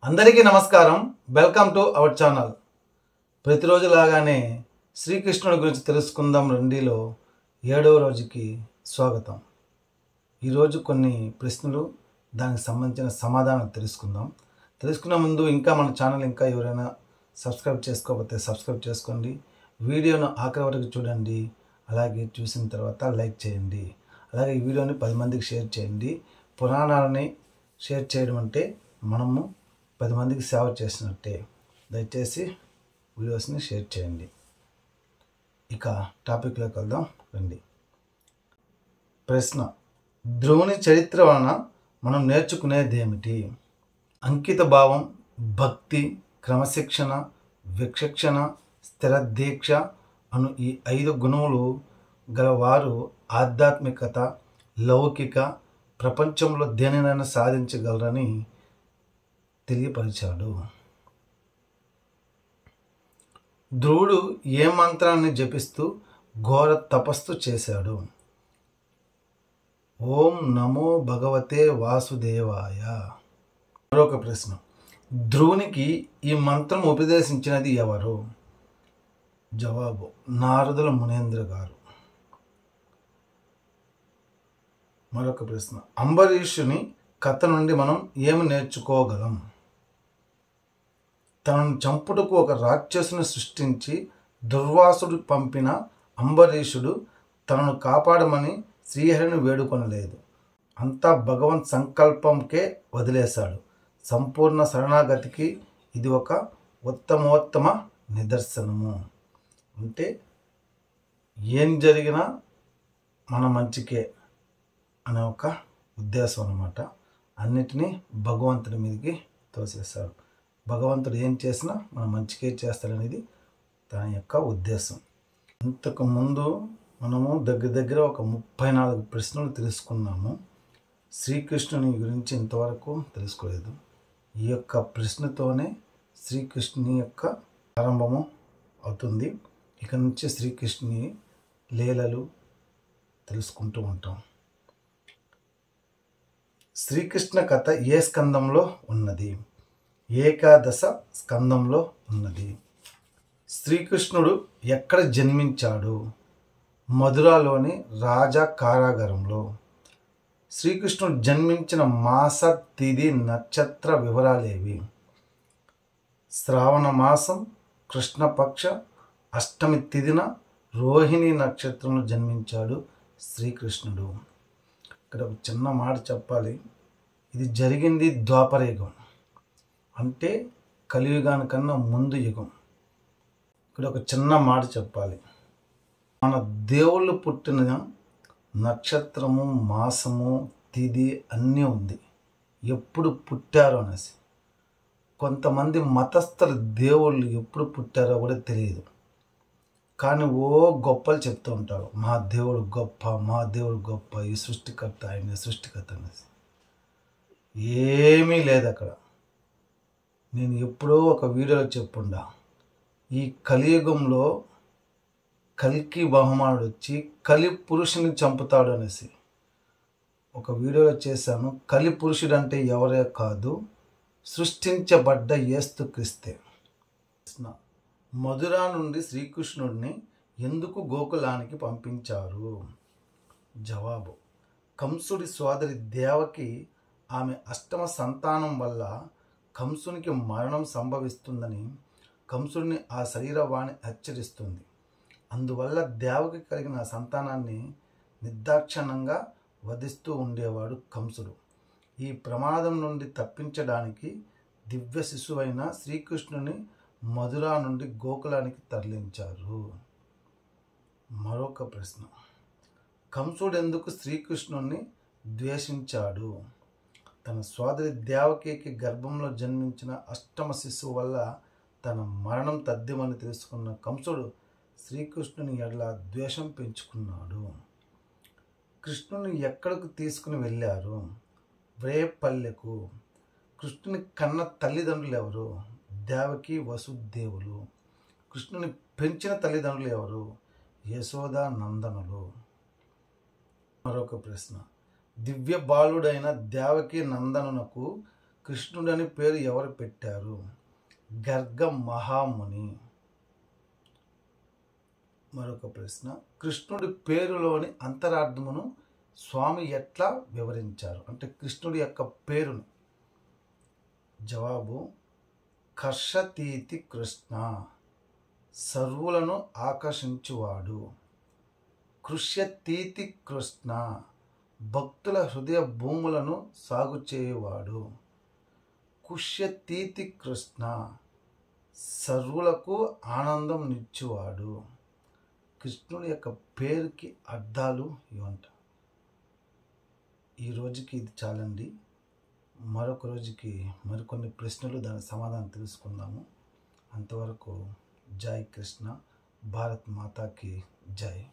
అందరికీ నమస్కారం. Welcome to our channel. ప్రతిరోజు లాగానే శ్రీకృష్ణుడి గురించి తెలుసుకుందాం రండిలో 7వ రోజుకి స్వాగతం. ఈరోజు కొన్ని ప్రశ్నలు, దానికి సంబంధించిన సమాధానం తెలుసుకునే ముందు ఇంకా మన ఛానల్ ఎవరైనా సబ్స్క్రైబ్ చేసుకోకపోతే సబ్స్క్రైబ్ చేసుకోండి. వీడియోను ఆఖరి వరకు చూడండి. అలాగే చూసిన తర్వాత లైక్ చేయండి. అలాగే ఈ వీడియోని 10 మందికి షేర్ చేయండి. పురాణాలని షేర్ చేయడం అంటే మనము 10 మందికి సేవ చేసినట్టే. దయచేసి వీడియోస్ని షేర్ చేయండి. ఇక టాపిక్లోకి వెళ్దాం రండి. ప్రశ్న: ధ్రువుని చరిత్ర వలన మనం నేర్చుకునేది ఏమిటి? అంకిత భావం, భక్తి, క్రమశిక్షణ, విచక్షణ, స్థిర దీక్ష అను ఈ 5 గుణములు గలవారు ఆధ్యాత్మికత, లౌకిక ప్రపంచంలో దేనినైనా సాధించగలరని తెలియపరిచాడు. ధ్రువుడు ఏ మంత్రాన్ని జపిస్తూ ఘోర తపస్సు చేశాడు? ఓం నమో భగవతే వాసుదేవాయ. మరొక ప్రశ్న: ధ్రువునికి ఈ మంత్రం ఉపదేశించినది ఎవరు? జవాబు: నారదుల మునేంద్ర గారు. మరొక ప్రశ్న: అంబరీషుని కథ నుండి మనం ఏమి నేర్చుకోగలం? తనను చంపుటకు ఒక రాక్షసుని సృష్టించి దుర్వాసుడు పంపిన అంబరీషుడు తనను కాపాడమని శ్రీహరిని వేడుకొనలేదు. అంతా భగవంత్ సంకల్పంకే వదిలేశాడు. సంపూర్ణ శరణాగతికి ఇది ఒక ఉత్తమోత్తమ నిదర్శనము. అంటే ఏం జరిగినా మన మంచికే అనే ఒక ఉద్దేశం అన్నమాట. అన్నిటినీ భగవంతుడి మీదకి తోసేశాడు. భగవంతుడు ఏం చేసినా మన మంచికే చేస్తాడనేది తన యొక్క ఉద్దేశం. ఇంతకుముందు మనము దగ్గర ఒక 34 ప్రశ్నలు తెలుసుకున్నాము. శ్రీకృష్ణుని గురించి ఇంతవరకు తెలుసుకోలేదు. ఈ యొక్క ప్రశ్నతోనే శ్రీకృష్ణుని యొక్క ప్రారంభము అవుతుంది. ఇక నుంచి శ్రీకృష్ణుని లీలలు తెలుసుకుంటూ ఉంటాం. శ్రీకృష్ణ కథ ఏ స్కందంలో ఉన్నది? ఏకాదశ స్కందంలో ఉన్నది. శ్రీకృష్ణుడు ఎక్కడ జన్మించాడు? మధురలోని రాజా కారాగారంలో. శ్రీకృష్ణుడు జన్మించిన మాస, తిథి, నక్షత్ర వివరాలేవి? శ్రావణ మాసం కృష్ణపక్ష అష్టమి తిథిన రోహిణి నక్షత్రంలో జన్మించాడు శ్రీకృష్ణుడు. ఇక్కడ ఒక చిన్న మాట చెప్పాలి. ఇది జరిగింది ద్వాపర యుగం, అంటే కలియుగానికన్నా ముందు యుగం. ఇక్కడ ఒక చిన్న మాట చెప్పాలి. మన దేవుళ్ళు పుట్టిన నక్షత్రము, మాసము, తిథి అన్నీ ఉంది, ఎప్పుడు పుట్టారో అనేసి. కొంతమంది మతస్థుల దేవుళ్ళు ఎప్పుడు పుట్టారో కూడా తెలియదు, కానీ గొప్పలు చెప్తూ ఉంటారు. మా దేవుడు గొప్ప, మా దేవుడు గొప్ప, ఈ సృష్టికర్త, ఆయన సృష్టికర్త అనేసి. ఏమీ లేదు అక్కడ. నేను ఎప్పుడో ఒక వీడియోలో చెప్పుండా, ఈ కలియుగంలో కల్కి బహుమానుడు వచ్చి కలి పురుషుని చంపుతాడు అనేసి ఒక వీడియోలో చేశాను. కలి పురుషుడు అంటే ఎవరే కాదు, సృష్టించబడ్డ యేసుక్రీస్తే. మధుర నుండి శ్రీకృష్ణుడిని ఎందుకు గోకులానికి పంపించారు? జవాబు: కంసుడి సోదరి దేవకి ఆమె అష్టమ సంతానం వల్ల కంసునికి మరణం సంభవిస్తుందని కంసుడిని ఆ శరీరవాణి హెచ్చరిస్తుంది. అందువల్ల దేవకి కలిగిన సంతానాన్ని నిర్దాక్షిణ్యంగా వధిస్తూ ఉండేవాడు కంసుడు. ఈ ప్రమాదం నుండి తప్పించడానికి దివ్య శిశువైన శ్రీకృష్ణుని మధుర నుండి గోకులానికి తరలించారు. మరొక ప్రశ్న: కంసుడు ఎందుకు శ్రీకృష్ణుని ద్వేషించాడు? తన సోదరి దేవకికి గర్భంలో జన్మించిన అష్టమ శిశువు వల్ల తన మరణం తథ్యమని తెలుసుకున్న కంసుడు శ్రీకృష్ణుని ఎడల ద్వేషం పెంచుకున్నాడు. కృష్ణుని ఎక్కడికి తీసుకుని వెళ్ళారు? వేపల్లెకు. కృష్ణుని కన్న తల్లిదండ్రులు ఎవరు? దేవకి, వసుదేవులు. కృష్ణుని పెంచిన తల్లిదండ్రులు ఎవరు? యశోద, నందనులు. మరొక ప్రశ్న: దివ్య బాలుడైన దేవకి నందనునకు కృష్ణుడని పేరు ఎవరు పెట్టారు? గర్గ మహాముని. మరొక ప్రశ్న, కృష్ణుడి పేరులోని అంతరార్థమును స్వామి ఎట్లా వివరించారు? అంటే కృష్ణుడి యొక్క పేరును. జవాబు, కర్షతీతి కృష్ణ, సర్వులను ఆకర్షించువాడు. కృష్యతీతి కృష్ణ, భక్తుల హృదయ భూములను సాగు చేయువాడు. కుష్యతీతి కృష్ణ, సర్వులకు ఆనందం నిచ్చువాడు. కృష్ణుడి యొక్క పేరుకి అర్థాలు ఇవంట. ఈ రోజుకి ఇది చాలండి. మరొక రోజుకి మరికొన్ని ప్రశ్నలు దాని సమాధానం తెలుసుకుందాము. అంతవరకు జై కృష్ణ, భారత్ మాతాకి జై.